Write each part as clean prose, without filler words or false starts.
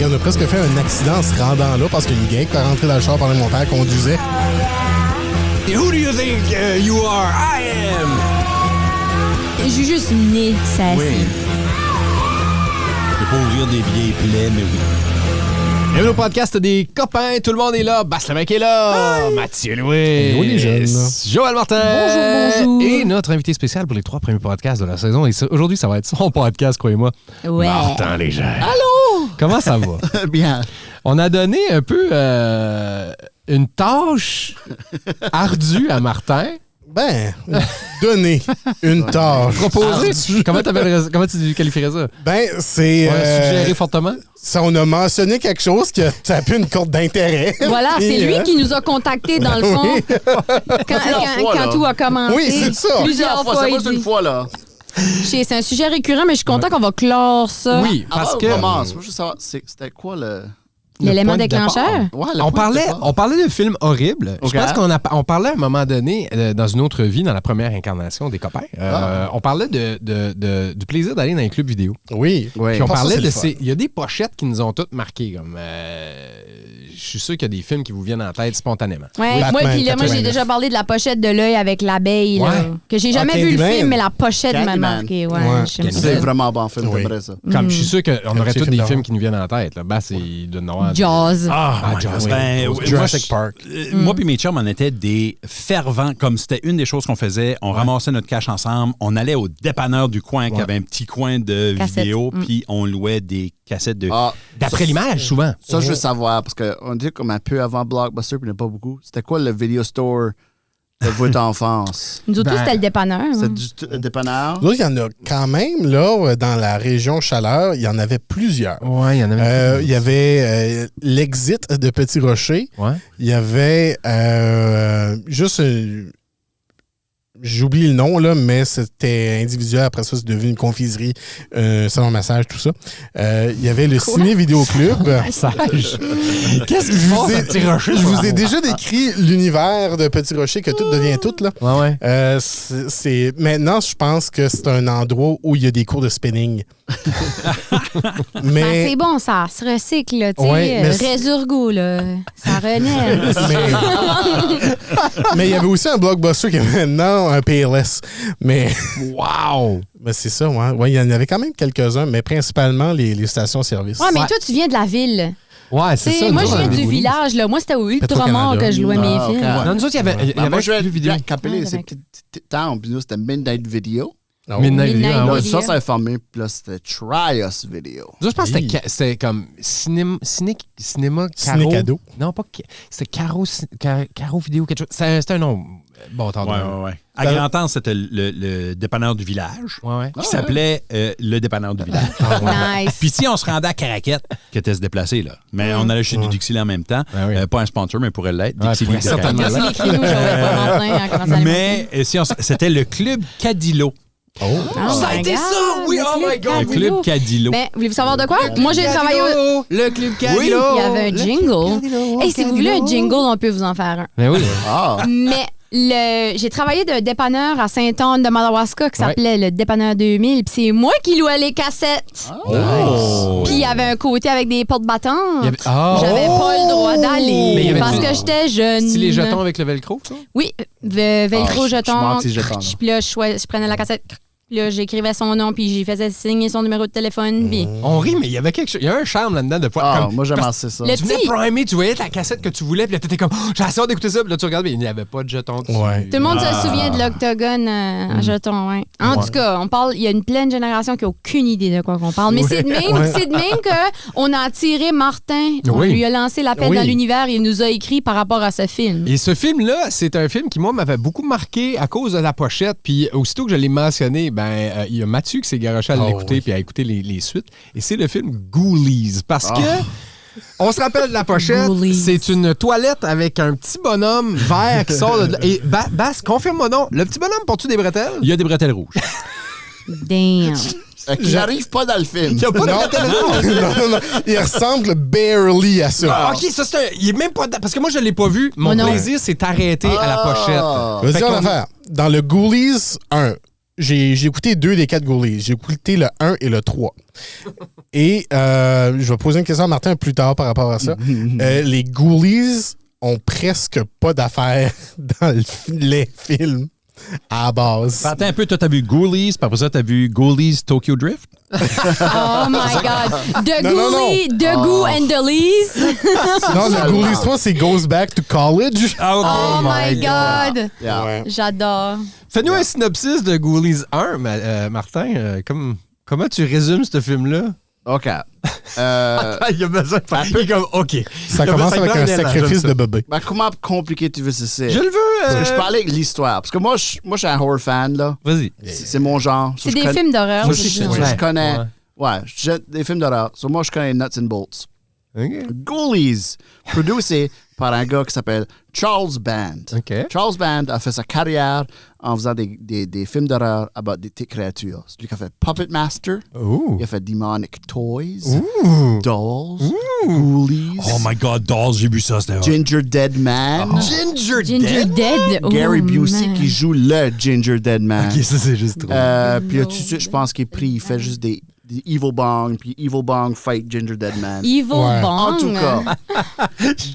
on a presque fait un accident en se rendant là parce qu'il y a une gang qui est rentrée dans le char pendant que mon père conduisait. Who do you think you are? I am! Je suis juste né, ça Oui. Je peux pas ouvrir des vieilles plaies, mais oui. Bienvenue au podcast des copains, tout le monde est là. Basse le mec est là. Mathieu Louis. Hello, les jeunes. Joël Martin. Bonjour. Et notre invité spécial pour les 3 premiers podcasts de la saison. Et aujourd'hui, ça va être son podcast, croyez-moi. Ouais. Martin Léger. Allô? Comment ça va? Bien. On a donné un peu une tâche ardue à Martin. Ben, donner une tâche. Proposé. ardue. Comment tu qualifierais ça? Ben, c'est... Suggéré fortement? Ça, on a mentionné quelque chose qui a tapé une corde d'intérêt. Voilà, c'est lui qui nous a contactés dans le fond Oui. quand tout a commencé. Oui, c'est ça. Plusieurs fois, C'est il pas une dit. fois, là. C'est un sujet récurrent, mais je suis content qu'on va clore ça. Oui, parce que... Commence. Moi, je veux savoir, c'était quoi le... L'élément point de déclencheur. Ouais, le On point de parlait, départ. on parlait de films horribles. Ok. Je pense on parlait à un moment donné, dans une autre vie, dans la première incarnation des copains, on parlait du plaisir d'aller dans les clubs vidéo. Oui. Puis on Ça, parlait c'est de le fun. ces... Il y a des pochettes qui nous ont toutes marqués. Comme, je suis sûr qu'il y a des films qui vous viennent en tête spontanément. Ouais, Batman, moi, puis là, moi, j'ai 89. déjà parlé de la pochette de l'œil avec l'abeille, là, Ouais. que j'ai jamais vu le Candyman. film, mais la pochette m'a Candyman. marqué. Ouais, Ouais. j'aime ça. C'est vraiment bon film, Oui. j'aimerais ça. Comme, je suis sûr qu'on aurait petit tous film des d'horreur. films qui nous viennent en tête. Là. Bass, il doit en avoir. Jaws. Ah, Jaws. Ben, oui, Jurassic moi, Park. Moi puis mes chums, on était des fervents, comme c'était une des choses qu'on faisait. On ramassait notre cash ensemble. On allait au dépanneur du coin qui avait un petit coin de Cassette. vidéo, puis on louait des cassettes de... Ah, D'après l'image, souvent. ça, je veux savoir, parce qu'on dit comme un peu avant Blockbuster, puis il n'y en a pas beaucoup. C'était quoi le video store de votre enfance? Nous autres, Ben, c'était le dépanneur. C'était hein. du dépanneur? Là, il y en a quand même, là, dans la région Chaleur, il y en avait plusieurs. Ouais, il y en avait. Il y avait l'Exit de Petit Rocher. Ouais. Il y avait juste... J'oublie le nom, là, mais c'était individuel. Après ça, c'est devenu une confiserie, salon de massage, tout ça. Il y avait le Ciné Vidéo Club. Sage. Qu'est-ce que Je je vous fais, ai- Petit Rocher? Je vous ai déjà décrit l'univers de Petit Rocher, que tout devient tout, là. Ouais, ouais. Maintenant, je pense que c'est un endroit où il y a des cours de spinning. Ben, mais, c'est bon, ça se recycle, là, tu sais. Ouais, mais c'est- Résurgo, là. Ça renaît. mais il y avait aussi un Blockbuster qui est maintenant un PLS. Mais, Wow! mais c'est ça, ouais. Ouais, il y en avait quand même quelques-uns, mais principalement les stations-service. Ouais, mais Ouais. toi, tu viens de la ville. Ouais, c'est Tu ça. sais, moi, nous je autres, viens on avait du des village, là. Moi, c'était au Ultramar Petro-Canada. que je louais mes Ah, ok. films. Non, nous autres, il y avait Ben, moi, je vais plus vidéo. capelé Ouais, ces avec- petits temps, puis nous, c'était Midnight Video. Oh. Midnight Video. Midnight Ah ouais. Là, Video. ça a formé, puis là, c'était Trios Video. Nous autres, je pense que Oui. c'était comme cinéma Caro. Ciné-cadeau. Non, pas c'était Caro Vidéo, quelque chose. C'était un nom. Bon, attends. Ouais. À Grand-Anse, c'était le dépanneur du village, Ouais. qui s'appelait le dépanneur du village. Nice. Puis si on se rendait à Caraquette, qui était se déplacer, là. Mais on allait chez du Dixie en même temps. Ah oui. Pas un sponsor, mais pourrait l'être. Ouais, Dixie pourrait de certainement Caraquette. l'être. Écris-nous, j'aurais pas Martin, hein, comment ça allait Mais c'était le club Cadillo. Oh Ça a my été God, ça! Oui, le oh Club my God! Le Cadillo. club Cadillo. Ben, voulez-vous savoir de quoi? Moi, j'ai travaillé au... Le Club Cadillo! Il y avait un jingle. Et si vous voulez un jingle, on peut vous en faire un. Ben oui. Ah! Mais j'ai travaillé de dépanneur à Sainte-Anne de Madawaska qui s'appelait le dépanneur 2000. Puis c'est moi qui louais les cassettes. Oh! Puis il y avait un côté avec des portes battantes. Il y avait- Ah! J'avais pas le droit Mais il y d'aller avait parce du- que j'étais jeune. C'est les jetons avec le velcro, ça? Oui, velcro, Ah, je jeton. m'en dis jetons, là. Puis là, je prenais la cassette. Puis là, j'écrivais son nom, puis j'y faisais signer son numéro de téléphone. Puis On rit, mais il y avait quelque chose. Il y a un charme là-dedans de pouvoir. Ah, comme- moi, j'aime parce- assez ça. Le Tu venais petit- primer, tu voyais ta cassette que tu voulais, puis là, t'étais comme, oh, j'ai assez hâte d'écouter ça, puis là, tu regardes, mais il n'y avait pas de jetons dessus. Ouais. Tout le monde se souvient de l'octogone à jetons, ouais. En tout cas, il y a une pleine génération qui n'a aucune idée de quoi qu'on parle. Mais c'est de même qu'on a attiré Martin. On Oui. lui a lancé l'appel Oui. dans l'univers et il nous a écrit par rapport à ce film. Et ce film-là, c'est un film qui, moi, m'avait beaucoup marqué à cause de la pochette. Puis aussitôt que je l'ai mentionné, il y a Mathieu qui s'est garoché à l'écouter oui. puis à écouter les suites. Et c'est le film Ghoulies. Parce que, on se rappelle de la pochette, Ghoulies. c'est une toilette avec un petit bonhomme vert qui sort de là. Et Bass, confirme-moi donc, le petit bonhomme porte-tu des bretelles? Il y a des bretelles rouges. Damn. J'arrive pas dans le film. Il y a pas de Non, bretelles rouges. non. Il ressemble barely à ça. Ah, OK, ça, il est même pas... Parce que moi, je l'ai pas vu. Mon Moi non. plaisir s'est arrêté à la pochette. Vas-y, Fait on qu'on- va faire. Dans le Ghoulies 1, j'ai écouté 2 des 4 Ghoulies. J'ai écouté le 1 et le 3. Et je vais poser une question à Martin plus tard par rapport à ça. Les Ghoulies ont presque pas d'affaires dans les films à la base. Attends un peu, toi, t'as vu Ghoulies, puis après ça, t'as vu Ghoulies Tokyo Drift? Oh my God. The Non, Ghoulie, The Goo and the Lees. Non, le Ghoulies 3, c'est Goes Back to College. Oh my God. Yeah. Ouais. J'adore. Fais-nous un synopsis de Ghoulies 1, Martin. Comment tu résumes ce film-là? OK. Il a besoin de faire. Il est comme, OK. Ça commence avec un sacrifice de bébé. Ben, comment compliqué tu veux que c'est? Je le veux. Parce que je parlais avec l'histoire. Parce que moi, je suis un horror fan, là. Vas-y. C'est mon genre. C'est des films d'horreur. Moi, c'est ça. je connais. Ouais, j'ai des films d'horreur. So, moi, je connais Nuts and Bolts. OK. Ghoulies, produit par un gars qui s'appelle Charles Band. OK. Charles Band a fait sa carrière en faisant des films d'horreur about des petites créatures. C'est lui qui a fait Puppet Master. Ooh. Il a fait Demonic Toys, Ooh. Dolls, Ghoulies, Oh my God, Dolls, j'ai vu ça, c'était... Ginger Dead Man. Ginger Ginger Dead. Oh, Gary Busey man. qui joue le Ginger Dead Man. OK, ça, c'est juste trop. Puis là, tout de suite, je pense qu'il est pris. Il fait juste des Evil Bong, puis Evil Bong fight Ginger Dead Man. Evil Ouais. Bong. En tout cas,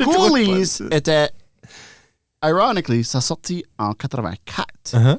Ghoulies était... Ironically, ça sorti en 84. Uh-huh.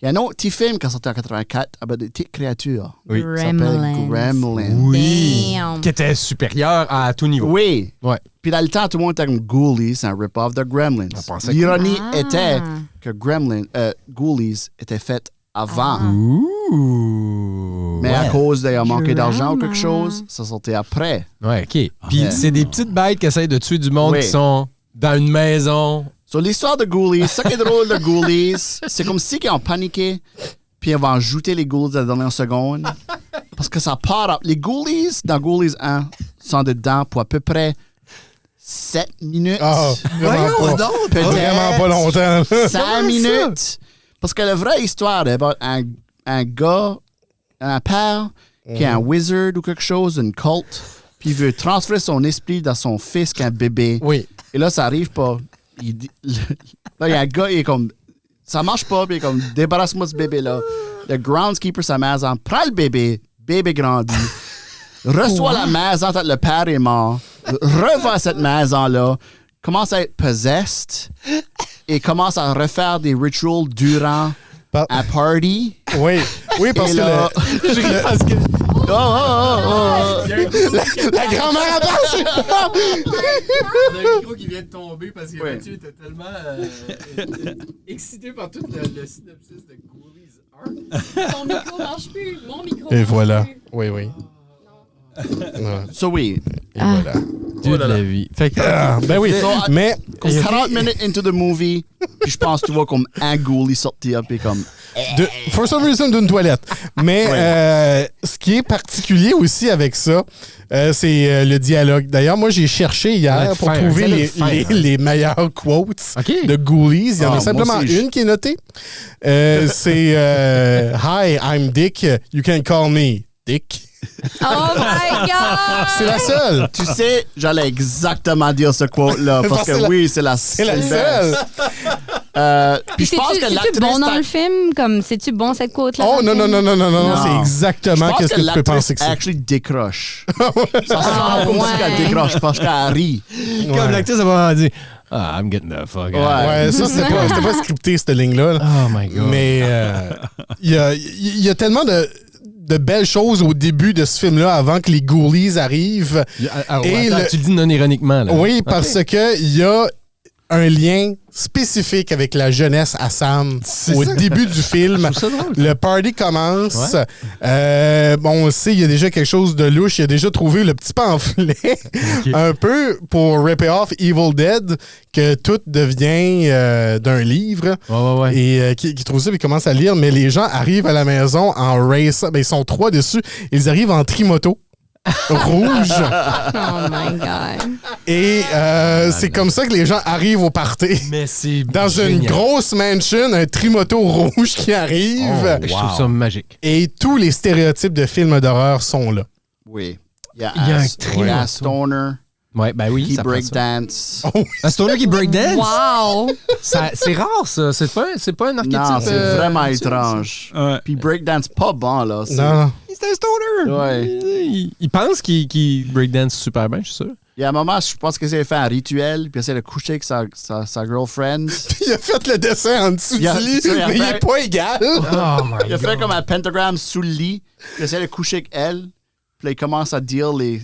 Il y a un autre petit film qui a sorti en 84 avec des petites créatures. Oui. Ça s'appelle Gremlins. Damn. Qui était supérieur à tout niveau. Oui. Ouais. Puis dans le temps, tout le monde était comme Ghoulies, c'est un rip-off de Gremlins. On pensait L'ironie Ah. était que Ghoulies était fait avant. Ouh. Mais à cause d'avoir manqué Drama. d'argent ou quelque chose, ça sortait après. Ouais, OK. Puis c'est des petites bêtes qui essayent de tuer du monde Oui. qui sont dans une maison. Sur l'histoire de Ghoulies, ce qui est drôle de Ghoulies, c'est comme si ils ont paniqué, puis ils vont ajouter les Ghoulies à la dernière seconde. Parce que ça part. Les Ghoulies, dans Ghoulies 1, sont dedans pour à peu près 7 minutes. Ah, vraiment pas. Peut-être Vraiment pas longtemps. 5 minutes. Parce que la vraie histoire est about un gars, un père, qui est un wizard ou quelque chose, une culte, puis il veut transférer son esprit dans son fils qui est un bébé. Oui. Et là, ça arrive pas. Là, il y a un gars, il est comme... Ça marche pas, puis il est comme, débarrasse-moi de ce bébé-là. Le groundskeeper, sa maison, prend le bébé grandit, reçoit la maison quand le père est mort, revend cette maison-là, commence à être possessed et commence à refaire des rituals durant un party. Oui, parce Et que là- Oh, oh, oh, oh. la grand-mère à base, Le micro qui vient de tomber parce que Oui. Mathieu était tellement excité par tout le synopsis de Ghoulies 1. Ton micro marche plus. Mon micro Et marche voilà. plus. Oui. Ouais. So oui. Et voilà. Dieu de la vie. Fait que, Ben oui, So, mais... Comme 40 minutes into the movie, puis je pense que tu vois comme un ghoulie sortir, puis comme... For some reason, d'une toilette. Mais ce qui est particulier aussi avec ça, c'est le dialogue. D'ailleurs, moi, j'ai cherché hier pour trouver les meilleurs quotes de Ghoulies. Il y en a simplement une qui est notée. C'est Hi, I'm Dick. You can call me Dick. Oh my God! C'est la seule. Tu sais, j'allais exactement dire ce quote-là, parce que oui, c'est la C'est la best. seule. Puis je pense que C'est-tu l'actrice... bon dans le film? Comme, c'est-tu bon cette quote-là? Oh dans non, le non, film? non, non, Non. c'est exactement Je pense qu'est-ce que tu peux penser que c'est. actually décroche. Ça sent comme si elle décroche parce qu'elle rit. comme l'actrice a vraiment dit I'm getting the fuck out. Ouais, ça, c'était pas scripté, cette ligne-là. là. Oh my God. Mais il y a tellement de belles choses au début de ce film-là avant que les Ghoulies arrivent. Et Attends, tu le dis non ironiquement. Là. Oui, parce que il y a un lien spécifique avec la jeunesse à Sam au début du film. Je trouve ça drôle. Le party commence. Bon, on sait, il y a déjà quelque chose de louche. Il a déjà trouvé le petit pamphlet un peu pour rip off Evil Dead, que tout devient d'un livre. Ouais. Et qui trouve ça, puis commence à lire. Mais les gens arrivent à la maison en race. Ben, ils sont 3 dessus. Ils arrivent en trimoto. Rouge. Oh my God. Et c'est comme ça que les gens arrivent au party. Mais c'est Dans une génial. grosse mansion, un trimoto rouge qui arrive. Je trouve ça magique. Et tous les stéréotypes de films d'horreur sont là. Oui. Il y a un stoner. Ouais, ben oui. qui ça prend ça. breakdance. Un stoner qui breakdance? Wow! C'est rare, ça. C'est pas un archétype. Non, c'est vraiment étrange. Ouais. Puis breakdance pas bon, là. Non. C'est un stoner. Ouais. Il pense qu'il breakdance super bien, je suis sûr. Il y a un moment, je pense qu'il essaie de faire un rituel, puis il essaie de coucher avec sa girlfriend. Il a fait le dessin en dessous Il a- du lit, il a mais il fait- est pas égal. Oh my Il a fait comme un pentagramme sous le lit. Il essaie de coucher avec elle. Puis là, il commence à dire les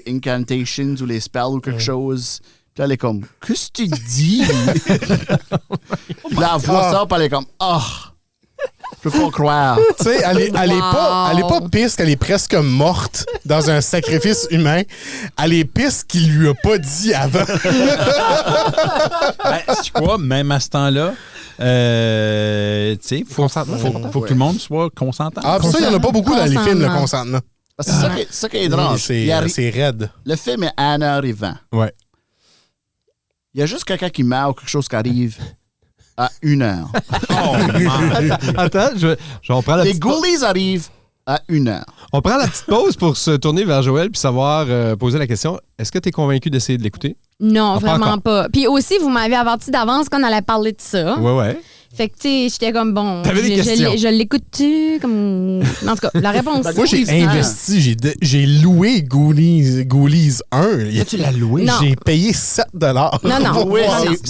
incantations ou les spells ou quelque chose. Puis là, elle est comme, qu'est-ce que tu dis? Puis là, elle voit ça, puis elle est comme, je peux pas croire. Tu sais, elle est pas piste qu'elle est presque morte dans un sacrifice humain. Elle est piste qu'il lui a pas dit avant. Tu vois, même à ce temps-là, tu sais, faut que tout le monde soit consentant. Ah, puis ça, il y en a pas beaucoup dans les films, le Consentement. consentement. C'est ça qui est étrange. C'est raide. Le film est à 1h20. Ouais. Il y a juste quelqu'un qui meurt ou quelque chose qui arrive à 1h. Attends, on prend la Les petite pause. Ghoulies arrivent à 1h. On prend la petite pause pour se tourner vers Joël puis savoir poser la question. Est-ce que tu es convaincu d'essayer de l'écouter? Non, Pas vraiment encore. pas. Puis aussi, vous m'avez averti d'avance qu'on allait parler de ça. Ouais. Fait que, tu sais, j'étais comme, bon, T'avais des questions. je l'écoute-tu? Comme... En tout cas, la réponse, Moi, j'ai investi, j'ai loué Ghoulies 1. Tu l'as loué? Non. J'ai payé 7 $. Non. Oui,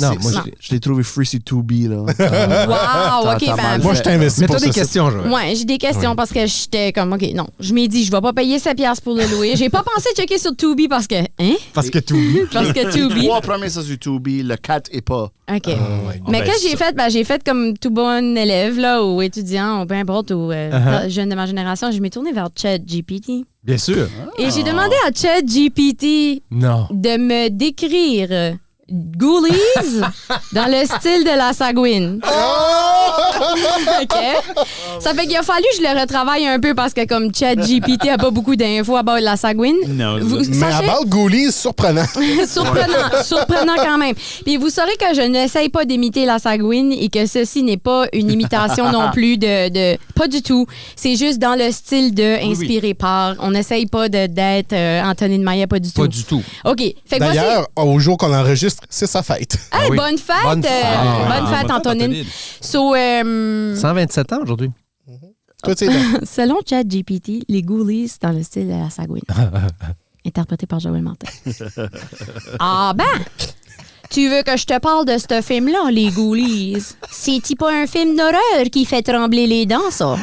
Non, moi, je l'ai trouvé free sur Tubi, là. Wow, OK, T'as ben... mal Moi, je t'investis Mais pour t'as ça. des questions, Joël. Ouais, j'ai des questions parce que j'étais comme, OK, non. Je m'ai dit, je vais pas payer 7$ pour le louer. J'ai pas pensé checker sur Tubi parce que, hein? Parce que tout. Parce que Les Tubi. 3 premiers, ça sur Tubi, le 4 est pas. OK. ben, Mais qu'est-ce que j'ai fait? Ben, j'ai fait comme tout bon élève, là, ou étudiant, ou peu importe, ou jeune de ma génération. Je m'ai tournée vers ChatGPT. Bien sûr. Et j'ai demandé à ChatGPT Non. de me décrire Ghoulies dans le style de la Sagouine. OK? Ça fait qu'il a fallu que je le retravaille un peu parce que comme ChatGPT a pas beaucoup d'infos à bord de la Sagouine. Non, Vous Mais à sachez- bord de Ghoulies, surprenant. surprenant quand même. Puis vous saurez que je n'essaye pas d'imiter la Sagouine et que ceci n'est pas une imitation non plus de pas du tout. C'est juste dans le style de inspiré par. On n'essaye pas d'être Anthony de Maillet, pas du tout. Pas du tout. OK. Fait que voici. D'ailleurs, au jour qu'on enregistre, c'est sa fête. Hey, oui. bonne fête! Bonne fête. Bonne fête, Antonine. So, 127 ans aujourd'hui. Toi, tu sais, selon ChatGPT, les Ghoulies dans le style de la Sagouine. Interprété par Joël Martin. Ah ben! Tu veux que je te parle de ce film-là, les Ghoulies? C'est-tu pas un film d'horreur qui fait trembler les dents, ça?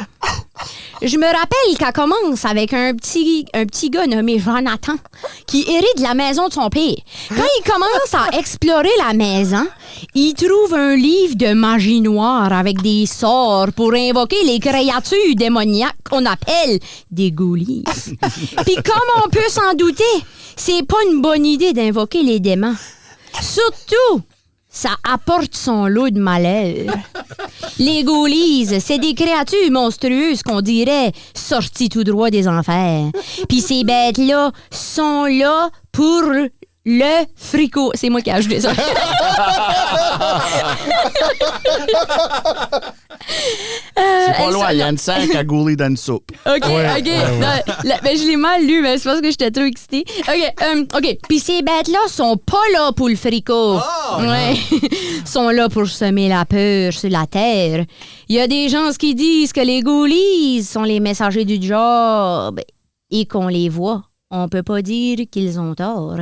Je me rappelle qu'elle commence avec un petit gars nommé Jonathan qui hérite la maison de son père. Quand il commence à explorer la maison, il trouve un livre de magie noire avec des sorts pour invoquer les créatures démoniaques qu'on appelle des Ghoulies. Puis comme on peut s'en douter, c'est pas une bonne idée d'invoquer les démons. Surtout, ça apporte son lot de malheur. Les Ghoulies, c'est des créatures monstrueuses qu'on dirait sorties tout droit des enfers. Puis ces bêtes-là sont là pour le fricot. C'est moi qui ai ajouté ça. C'est pas loin, il y a une 5 à Ghoulie dans une soupe. OK. Non, ben, je l'ai mal lu, mais c'est parce que j'étais trop excitée. OK. Puis ces bêtes-là sont pas là pour le fricot. Ouais. Sont là pour semer la peur sur la terre. Il y a des gens qui disent que les Ghoulies sont les messagers du job et qu'on les voit. On peut pas dire qu'ils ont tort.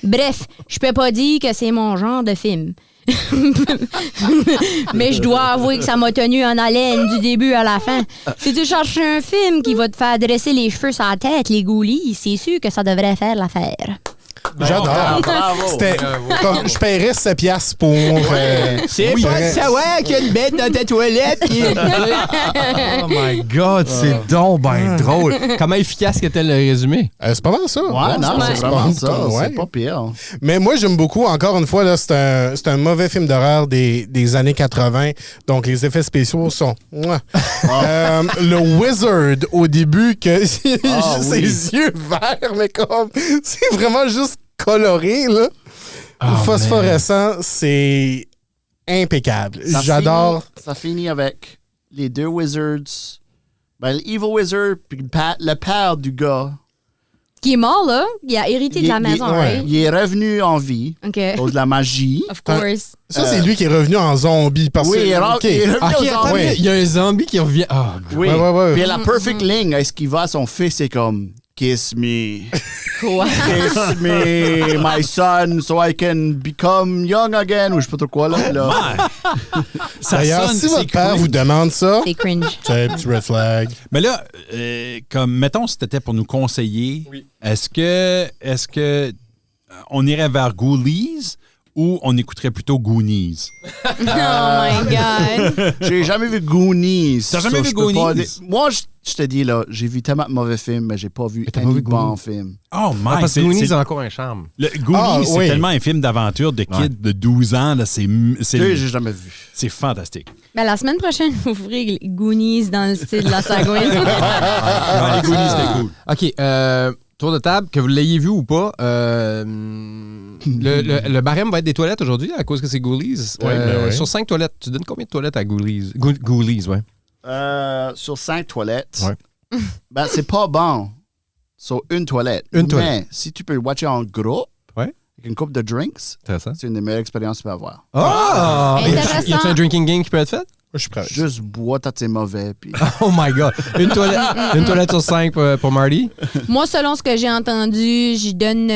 Bref, je peux pas dire que c'est mon genre de film. Mais je dois avouer que ça m'a tenu en haleine du début à la fin. Si tu cherches un film qui va te faire dresser les cheveux sur la tête, les Ghoulies, c'est sûr que ça devrait faire l'affaire. J'adore. Bravo. C'était comme je paierais 7 $$ pour. C'est oui, pas de vrai. savoir qu'il y a une bête dans ta toilette. Oh my God, c'est donc ben drôle. Comment efficace qu'était le résumé? C'est pas mal ça. Ouais, non, Ouais. c'est vraiment ça. Ouais. C'est pas pire. Mais moi, j'aime beaucoup, encore une fois, là, c'est un mauvais film d'horreur des années 80. Donc, les effets spéciaux sont... Mouah. Le Wizard, au début, que il a juste ses yeux verts, mais comme... C'est vraiment juste coloré, là. Phosphorescent, c'est impeccable. Ça J'adore... Ça finit avec les deux Wizards. Ben, l'Evil Wizard puis le père du gars. Qui est mort, là. Il a hérité de la maison, right? Il est revenu en vie OK. à cause de la magie. Of course. Ça, c'est lui qui est revenu en zombie. Parce Oui, que, il est OK. revenu attends, ouais. il y a un zombie qui revient. Ah, Oui. Ouais. Puis la perfect ligne, est-ce qu'il va à son fils, c'est comme Kiss me. Quoi? Kiss me, my son, so I can become young again. Ou je sais pas trop quoi, là. Ça D'ailleurs, sonne, si c'est votre père cringe. vous demande ça, C'est cringe. c'est un petit red flag. Mais là, comme mettons, si c'était pour nous conseiller, est-ce que on irait vers Ghoulies ou on écouterait plutôt Goonies? Oh my God. J'ai jamais vu Goonies. T'as jamais so vu je peux pas Goonies? Moi, je te dis, là, j'ai vu tellement de mauvais films, mais j'ai pas vu t'as un pas vu bon Goonies? film. Oh my, parce que Goonies a encore un charme. Le Goonies, c'est oui. tellement un film d'aventure de kids de 12 ans. Là, Tu sais, j'ai jamais vu. c'est fantastique. Ben, la semaine prochaine, vous ferez les Goonies dans le style de la Sagouine. Les Goonies, c'était cool. OK, tour de table, que vous l'ayez vu ou pas, le barème va être des toilettes aujourd'hui à cause que c'est Ghoulies. oui. Sur 5 toilettes, tu donnes combien de toilettes à Ghoulies? Ghoulies, ouais. Sur 5 toilettes, Ouais. ben, c'est pas bon. Sur une toilette. Une Mais toilette. si tu peux le watcher en groupe, Ouais. avec une coupe de drinks, Intéressant. c'est une des meilleures expériences que tu peux avoir. Ah! Intéressant. Y a-tu un drinking game qui peut être fait? Moi, je suis prêt. Juste bois, t'as tes mauvais. Puis... Oh my God! Une toilette sur 5 pour Marty. Moi, selon ce que j'ai entendu, j'y donne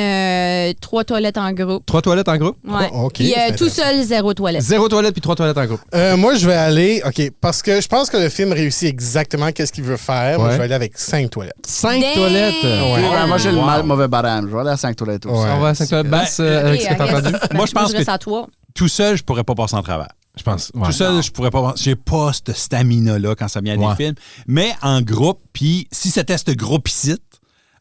3 toilettes en groupe. 3 toilettes en groupe? Ouais. Oh, OK, Puis c'est tout seul, 0 toilette. 0 toilettes puis 3 toilettes en groupe. Moi, je vais aller... OK, parce que je pense que le film réussit exactement qu'est-ce qu'il veut faire. Moi, Ouais. je vais aller avec 5 toilettes. 5 Damn! toilettes! Ouais. Ouais, moi, j'ai le mauvais barème. Je vais aller à 5 toilettes aussi. Ouais. On va à 5 toilettes. Basse, avec ce que t'as entendu? Moi, je pense reste que- à 3. Tout seul, je pourrais pas passer en travers. Je pense. Tout seul, je pourrais pas. J'ai pas cette stamina-là quand ça vient à Ouais. des films. Mais en groupe, puis si c'était ce groupe-ici,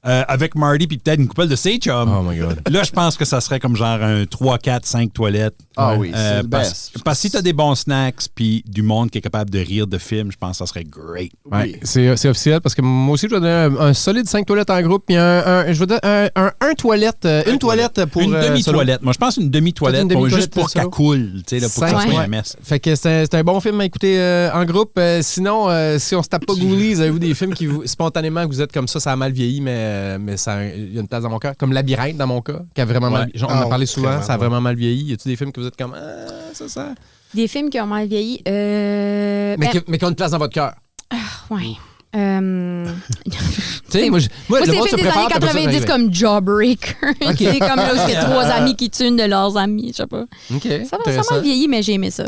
avec Marty puis peut-être une couple de ses chums, Oh my God. là, je pense que ça serait comme genre un 3, 4, 5 toilettes. Ah oui, c'est le parce best. que si t'as des bons snacks puis du monde qui est capable de rire de films, je pense que ça serait great. Ouais, Oui. c'est officiel parce que moi aussi, je vais donner un solide 5 toilettes en groupe puis je vais donner un toilette, une toilette pour. Une solo. demi-toilette. Moi, je pense une demi-toilette, Peut-être une demi-toilette juste pour solo. qu'elle coule, tu sais, là, pour que ça Cinq, soit ouais. un mess. Fait que c'est un bon film à écouter en groupe. Sinon, si on se tape pas Ghoulies, avez-vous des films qui vous, spontanément, que vous êtes comme ça a mal vieilli, mais ça, il y a une place dans mon cœur. Comme Labyrinthe, dans mon cas, qui a vraiment mal vieilli. On en a parlé souvent, vraiment, ça a ouais. vraiment mal vieilli. Y a-tu des films que vous êtes comme, ça? Des films qui ont mal vieilli. Mais qui ont une place dans votre cœur. Ouais. Tu sais, moi, Moi, le c'est monde film se des prépare. années puis après ça, 90 ça comme Jawbreaker. Tu sais, comme là où il y a 3 amis qui tuent une de leurs amis. Je sais pas. OK, Ça a intéressant. mal vieilli, mais j'ai aimé ça.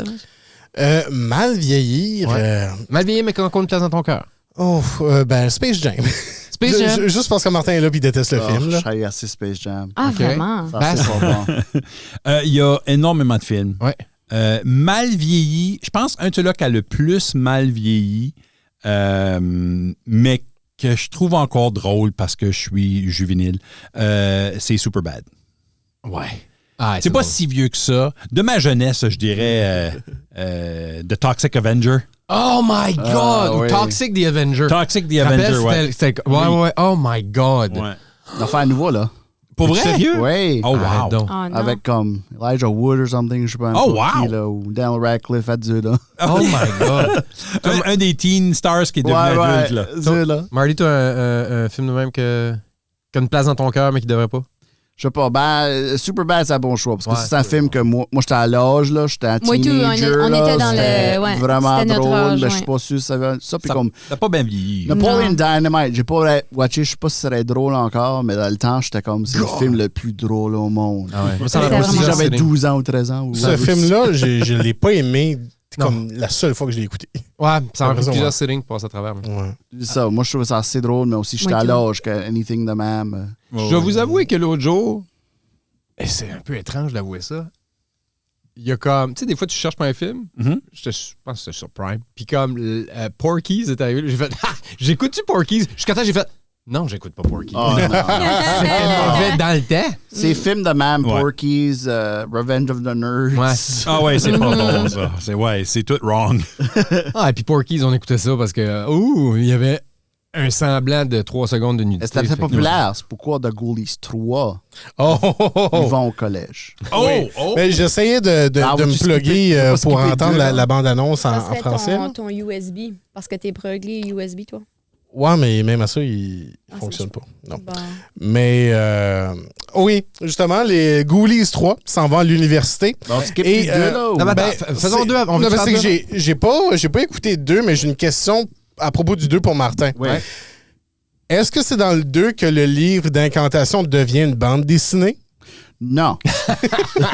Mal vieillir... Ouais. Mal vieilli, mais qui ont une place dans ton cœur. Ben, Space Jam. Space Jam. Juste parce que Martin est là et il déteste le Oh, film. Là. Je suis assez Space Jam. Ah, Ok. vraiment? Ça, c'est pas bon. Il y a énormément de films. Ouais. Mal vieilli, je pense un de ceux-là qui a le plus mal vieilli, mais que je trouve encore drôle parce que je suis juvénile, c'est Superbad. Ouais. Ah, C'est pas drôle. si vieux que ça. De ma jeunesse, je dirais The Toxic Avenger. Oh my God! Ah, Ou oui. Toxic the Avenger. Toxic the Rappelle, Avenger, ouais. ouais. Oh my God. Ouais. On va faire un nouveau, là. Pour vrai? Sérieux? Oui. Oh, Arrête wow. donc. Oh, non. Avec comme Elijah Wood or something, je sais pas. Oh, n'importe qui, wow. là, ou Daniel Radcliffe adulte, là. Oh my God. Un des teen stars qui est devenu adulte, là. Adulte, là. Marty, tu as un film de même qui a une place dans ton cœur, mais qui devrait pas? Je sais pas, ben, Superbad, c'est un bon choix. Parce que Ouais, c'est un film que moi j'étais à l'âge, là, j'étais un Moi, tout, teenager. on là, était dans le- c'était ouais, vraiment c'était notre drôle, âge, mais je suis ouais. pas sûr ça va. Ça, puis comme T'as pas bien vieilli. Napoleon Non. Dynamite, j'ai pas watché, je sais pas si ça serait drôle encore, mais dans le temps, j'étais comme, c'est le film le plus drôle au monde. Ah ouais. Ça, me c'était rappelle Si vraiment aussi j'avais Céline. 12 ans ou 13 ans. Ou Ce film-là, je l'ai pas aimé Non. comme la seule fois que je l'ai écouté. Ouais, ça m'a pris raison, plusieurs ouais. settings pour passer à travers. Ouais. Ça, moi, je trouvais ça assez drôle, mais aussi, j'étais Moi, à tout. l'âge que anything de même. Je dois vous avouer que l'autre jour, et c'est un peu étrange d'avouer ça, il y a comme, tu sais, des fois, tu cherches pour un film, Mhm. je pense que c'était sur Prime, puis comme Porky's est arrivé, j'ai fait, j'écoute-tu Porky's? Jusqu'à temps, j'ai fait, non, j'écoute pas Porky's. Oh, non. C'était mauvais dans le temps. Ces films de même, Ouais. Porky's, Revenge of the Nerds. Ouais. Ah ouais, c'est pas bon, ça. C'est tout wrong. Ah, et puis Porky's, on écoutait ça parce que, il y avait un semblant de 3 secondes de nudité. C'était très Fait que- populaire. C'est pourquoi The Ghoulies 3, Oh! ils vont au collège. Oh! Mais j'essayais de Ah, me vas-tu plugger skipper? Tu vas pour skipper entendre deux, là? la bande-annonce Ça en serait français. ton USB. Parce que t'es plugué USB, toi. Ouais, mais même à ça, il fonctionne pas. Non. Bon. Mais oui, justement, les Ghoulies 3 s'en vont à l'université. On skip Et, les deux, là? ou- Non, mais Ben, attends, faisons c'est- deux. On non, veut mais c'est faire que j'ai pas écouté 2, mais j'ai une question à propos du 2 pour Martin. Oui. Ouais. Est-ce que c'est dans le 2 que le livre d'incantation devient une bande dessinée? Non.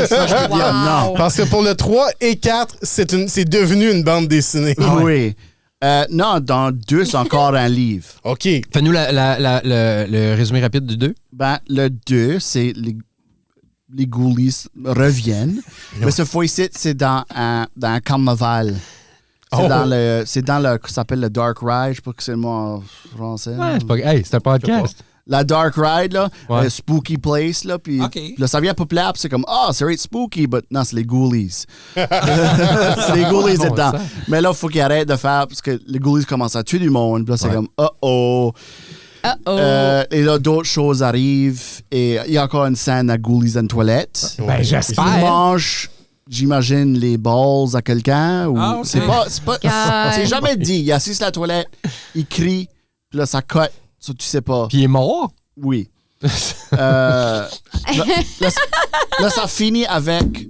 Ça, je peux dire non. Parce que pour le 3 et 4, c'est devenu une bande dessinée. Oui. Non, dans 2, c'est encore un livre. OK. Fais-nous le résumé rapide du 2. Ben, le 2, c'est les Ghoulies reviennent. Mais cette fois-ci, c'est dans un carnaval. C'est dans le ça s'appelle le Dark Ride. Je sais pas que c'est le mot en français. Ouais, c'est pas. Hey, c'est un podcast. La Dark Ride, là, Ouais. Spooky Place, là, puis OK. là, ça vient populaire, puis c'est comme, c'est right, spooky, but non, c'est les Ghoulies. C'est les Ghoulies Bon, dedans. ça. Mais là, il faut qu'ils arrêtent de faire, parce que les Ghoulies commencent à tuer du monde, puis là, c'est Ouais. comme, oh. Et là, d'autres choses arrivent, et il y a encore une scène à Ghoulies dans une toilette. Ben, Ils j'espère. mangent, j'imagine, les balls à quelqu'un, ou Ah, OK. c'est pas, Calme. c'est jamais dit. Il assiste à la toilette, il crie, puis là, ça cote, ça, tu sais pas. Puis il est mort. Oui. Là, ça finit avec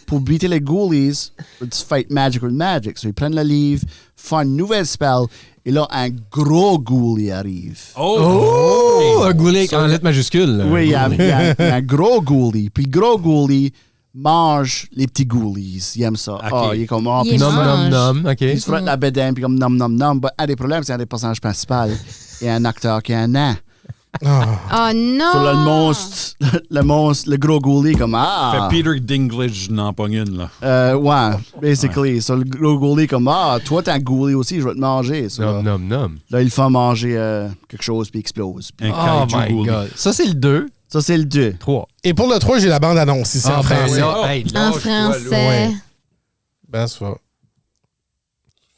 pour beater les Ghoulies, let's fight magic with magic. So, ils prennent le livre, font une nouvelle spell, et là, un gros Ghoulie arrive. Oh! Un goulet en lettres majuscules. Oui, il y a un gros Ghoulie. Puis, gros Ghoulie mange les petits Ghoulies. Il aime ça. Ok. Il est comme, Il puis est Nom, mange. nom. OK. il se frotte la bédaine, puis comme, nom, nom, nom. Ben, un des problèmes, c'est un des personnages principaux. Il y a un acteur qui est un nain. Oh non! Sur le monstre, le gros Ghoulie, comme, Fait Peter Dinklage n'en pogne une, là. Ouais, basically. So, le gros Ghoulie, comme, toi, t'es un Ghoulie aussi, je vais te manger. So, Nom. là, il fait manger quelque chose, puis il explose. Puis- Un Oh kaiju my ghoulie. God. Ça, c'est le 2. ça, c'est le 2. 3. Et pour le 3, j'ai la bande-annonce ici en français. En français. Ouais. Ben, ça va.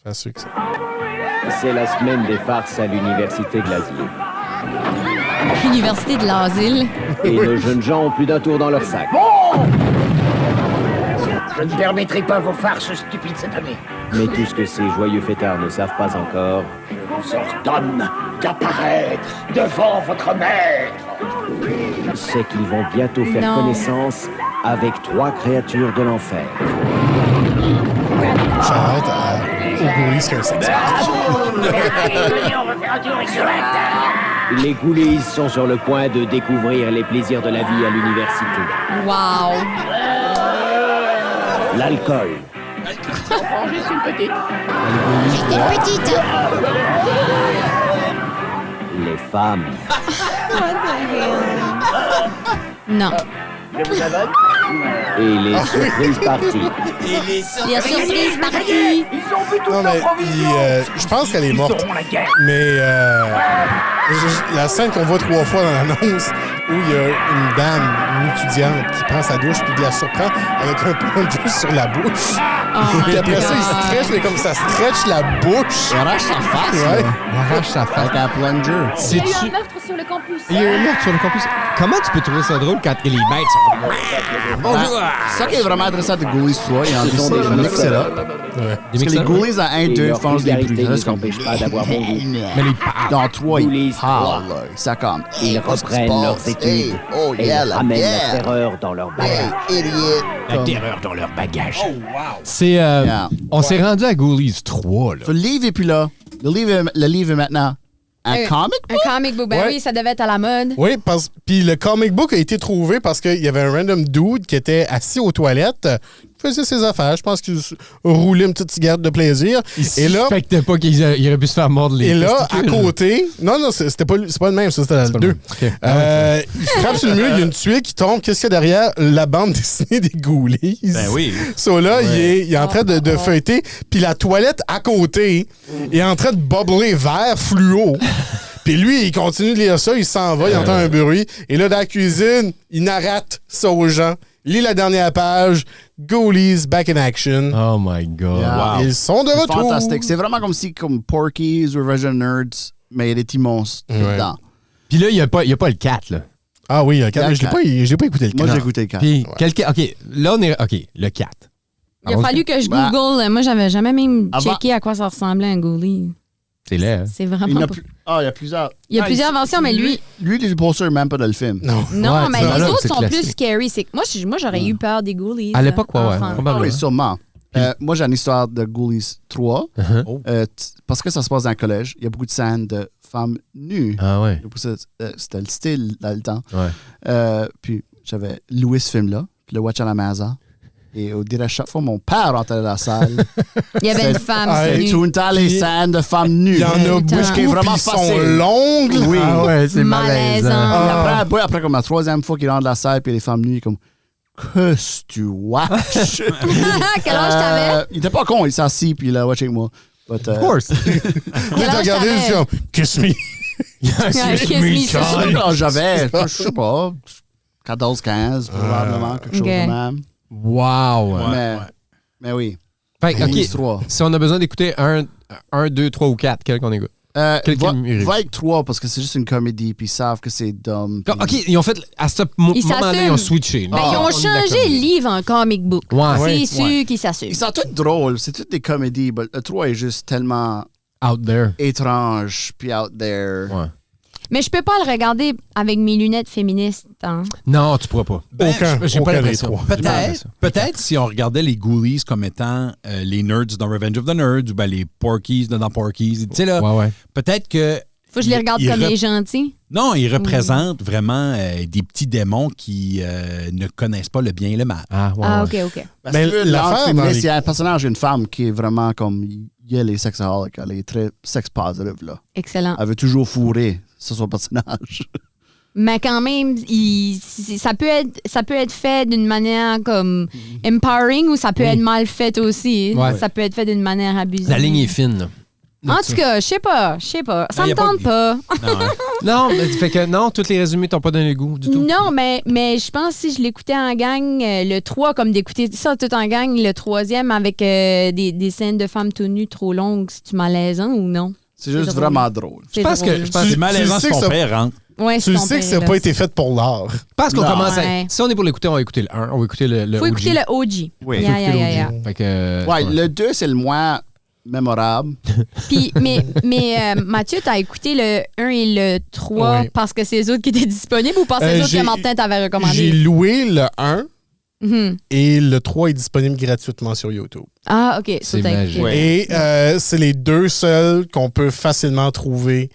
Faire succès. C'est la semaine des farces à l'université de l'asile. Université de l'asile. Et nos jeunes gens ont plus d'un tour dans leur sac. Je ne permettrai pas vos farces stupides cette année. Mais tout ce que ces joyeux fêtards ne savent pas encore, Je vous ordonne d'apparaître devant votre maître. c'est qu'ils vont bientôt faire Non. connaissance avec 3 créatures de l'enfer. J'ai hâte aux Ghoulies qui ont un sexe. Venez, on va faire un tour exact. Les Ghoulies sont sur le point de découvrir les plaisirs de la vie à l'université. Wow! L'alcool, Prends juste une petite. les femmes, Non. et les surprises parties. Les surprises parties. Ils ont vu toute Non, mais leur provision. je pense qu'elle est Ils morte. auront la guerre. Mais la scène qu'on voit 3 fois dans l'annonce, où il y a une dame, une étudiante, qui prend sa douche puis qui la surprend avec un plunger sur la bouche. Oh Puis my après ça, il God. stretch, mais comme ça stretch la bouche. Il arrache sa face, Ouais. là. Il arrache sa face. Avec un plunger. C'est-tu... meurtre sur le campus. Il y a un meurtre sur le campus. Comment tu peux trouver ça drôle quand les bêtes sont... Bonjour! C'est ça qui est vraiment intéressant de Ghoulies 3. Il y a Ce sont des mix it up. Des Parce que les Ghoulies à 1, Et 2 leur font des vulgarité bruits. Là, ne c'est comme... s'empêche pas d'avoir bon goût. Mais les parlent. Dans 3, Ghoulies ils parlent. Là. Ça comme... Ils reprennent leurs études et ramènent la terreur dans leur bagage. La terreur dans leur bagage. C'est... Yeah. On s'est rendu à Ghoulies 3, là. Le livre est plus là. Le livre est maintenant un comic Un comic book. Ben Ouais. oui, ça devait être à la mode. Oui, puis le comic book a été trouvé parce qu'il y avait un random dude qui était assis aux toilettes, faisait ses affaires. Je pense qu'il roulait une petite cigarette de plaisir. Et là, suspectait pas qu'il aurait pu se faire mordre les et là, à testicules. côté, non, c'est pas le même, ça, c'était le pas le 2. même. OK. Ah Il frappe sur le mur, il y a une tuile qui tombe. Qu'est-ce qu'il y a derrière la bande dessinée des Ghoulies? Ben oui. So là, il est en train de feuilleter, puis la toilette à côté est en train de bubbler vert fluo. Puis lui, il continue de lire ça, il s'en va, il entend un bruit. Et là, dans la cuisine, il narrate ça aux gens. Lit la dernière page, Ghoulies back in action. Oh my God. Yeah. Wow. Ils sont de C'est retour. fantastique. C'est vraiment comme si, comme Porky's ou Revenge of the Nerds, mais il y a des petits monstres Ouais. dedans. Puis là, il n'y a pas le 4, là. Ah oui, le 4, Le mais je l'ai pas écouté le 4. Moi, j'ai écouté le 4. Puis, OK, là, on est... OK, le 4. Il a fallu que je Ben, Google. Moi, j'avais jamais même avant- checké à quoi ça ressemblait un ghoulie. C'est laid, hein? C'est vraiment Il y en a pas... il y a plusieurs. Il y a plusieurs versions, mais lui... Lui, les posters, même pas dans le film. Non. Non, Ouais, mais ça, les là, autres c'est sont plus classique. scary. Moi, j'aurais eu peur des Ghoulies. À l'époque, ouais, enfant. Ah probablement. oui, sûrement. Moi, j'ai une histoire de Ghoulies 3. Parce que ça se passe dans un collège, il y a beaucoup de scènes de femmes nues. Ah ouais. C'était le style dans le temps. Ouais. Puis j'avais loué ce film-là, puis le watch à la maison. Et au dirait chaque fois, mon père rentrait dans la salle. Il y avait une femme C'est nue. tout le temps les scènes de femmes nues. Il y en a beaucoup, Putain. qui est vraiment puis ils sont facile. longues. là. Oui. Ah ouais, c'est Malaisant. malaisant. Et après, comme la troisième fois qu'il rentre dans la salle, puis les femmes nues, comme, qu'est-ce que tu watches? Quel âge t'avais? Il était pas con, il s'est assis, puis il a watché avec moi. But, Of course. Il Quel t'a âge regardé, t'avais? il dit comme, kiss me. Kiss me, Je sais pas quel âge j'avais, je sais pas, 14, 15, probablement, quelque chose Ok. de même. Wow. Mais oui. Fait que, Ghoulies OK, 3. si on a besoin d'écouter 1, 2, 3 ou 4, quel qu'on écoute? Quel Va film avec 3 parce que c'est juste une comédie, puis ils savent que c'est dumb. puis- OK, ils ont fait, à ce Ils moment-là, ils ont s'assument. switché. Ben, ils ont changé le livre en comic book. Ouais. C'est sûr qu'ils s'assument. Ils sont tous drôles, c'est toutes des comédies, mais le 3 est juste tellement Out there. étrange, puis out there. Ouais. Mais je peux pas le regarder avec mes lunettes féministes. Hein. Non, tu pourras pas. Aucun pas des l'impression. trois. Peut-être si on regardait les Ghoulies comme étant les nerds dans Revenge of the Nerds ou ben les Porkies dans Porkies, tu sais là, Ouais. peut-être que Faut que je les regarde il comme les gentils. non, ils représentent vraiment des petits démons qui ne connaissent pas le bien et le mal. Ah, ouais. Ah, ouais. OK. Parce Mais que l'affaire l'affaire, dans les- il y a un personnage, une femme qui est vraiment comme. Elle est sexaholic, elle est très sex-positive, là. Excellent. Elle veut toujours fourrer, c'est son personnage. Mais quand même, ça peut être fait d'une manière comme empowering ou ça peut être mal fait aussi. Ouais. Ça peut être fait d'une manière abusive. La ligne est fine, là. En tout cas, je sais pas. Ça y me a pas tente de- pas. Non, hein? Non, mais fait que non, tous les résumés t'ont pas donné le goût du tout. Non, mais je pense que si je l'écoutais en gang, le 3, comme d'écouter ça tout en gang, le 3e avec des scènes de femmes tout nues trop longues, c'est-tu malaisant ou non? C'est juste drôle. vraiment drôle. C'est pense drôle. que- je pense C'est malaisant tu sais si que ton ça- père rentre. Ouais, Tu le sais que ça n'a pas été fait pour l'art. Parce qu'on Non. commence à... Ouais. Si on est pour l'écouter, on va écouter le 1. On va écouter le Faut OG. écouter le OG. Oui. Yeah. Fait que... Ouais, le 2, c'est le moins mémorable. Puis, mais Mathieu, t'as écouté le 1 et le 3 Oui. parce que c'est les autres qui étaient disponibles ou parce que c'est les autres j'ai- que Martin t'avait J'ai recommandé? loué le 1 Mhm. et le 3 est disponible gratuitement sur YouTube. Ah, OK. C'est t'as magique. écouté. Ouais. Et c'est les deux seuls qu'on peut facilement trouver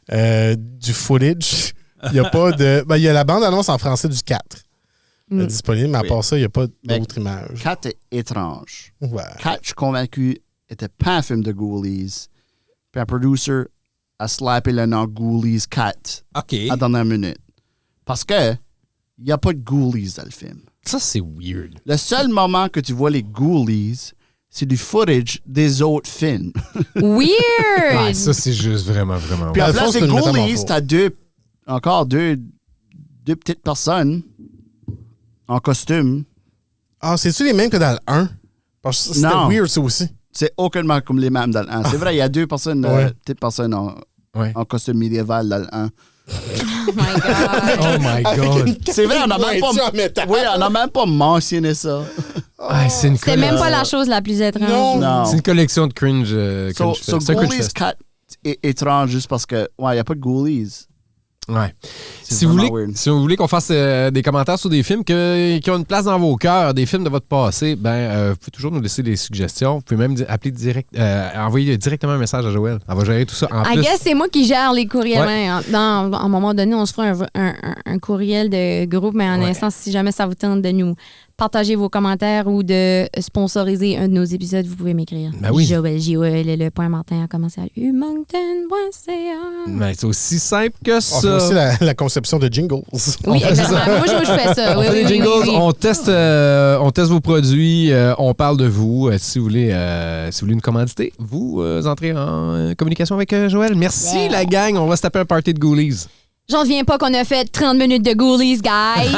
du footage. Il y a pas de. Ben, il y a la bande-annonce en français du 4 disponible, mais à Oui. part ça, il n'y a pas Mais- d'autres images. 4 est étrange. Ouais. 4, je suis convaincu, était pas un film de Ghoulies. Puis un producer a slappé le nom Ghoulies 4 OK. à la dernière minute. Parce que il n'y a pas de Ghoulies dans le film. Ça, c'est weird. Le seul moment que tu vois les Ghoulies, c'est du footage des autres films. Weird! Ouais, ça, c'est juste vraiment, vraiment Puis Dans en le fond, place c'est des une Ghoulies, métamorphose. t'as deux petites personnes en costume. Ah, c'est-tu les mêmes que dans le 1? Parce que c'était Non. weird, ça aussi. C'est aucunement comme les mêmes dans le 1. C'est vrai, il y a deux personnes, Ouais. petites personnes Ouais. en costume médiéval dans le 1. Oh my God. Oh my God. C'est vrai, on n'a même pointure en pas... métal. Oui, on n'a même pas mentionné ça. Ah, c'est une C'était même pas la chose la plus étrange. Non. Non. C'est une collection de cringe. Cringe So fest. C'est un cringe Ghoulies fest. 4 est étrange juste parce que, ouais, il n'y a pas de Ghoulies. Ouais. C'est Si vous, vraiment voulez, weird. si vous voulez qu'on fasse des commentaires sur des films qui ont une place dans vos cœurs, des films de votre passé, ben, vous pouvez toujours nous laisser des suggestions. Vous pouvez même appeler envoyer directement un message à Joël. Elle va gérer tout ça en I plus. guess c'est moi qui gère les courriels. Ouais. Ouais, à un moment donné, on se fera un courriel de groupe, mais en Ouais. instant, si jamais ça vous tente de nous partager vos commentaires ou de sponsoriser un de nos épisodes, vous pouvez m'écrire. Ben oui. Joël, Joël.martin@humoncton.ca. Ben, c'est aussi simple que On fait ça. aussi la conception de jingles. Oui, exactement. Moi, je fais ça. On Oui, fait oui, des oui, jingles, oui, oui. on teste vos produits, on parle de vous. Si vous voulez nous commanditer, vous entrez en communication avec Joël. Merci Yeah. la gang, on va se taper un party de Ghoulies. J'en reviens pas qu'on a fait 30 minutes de Ghoulies, guys.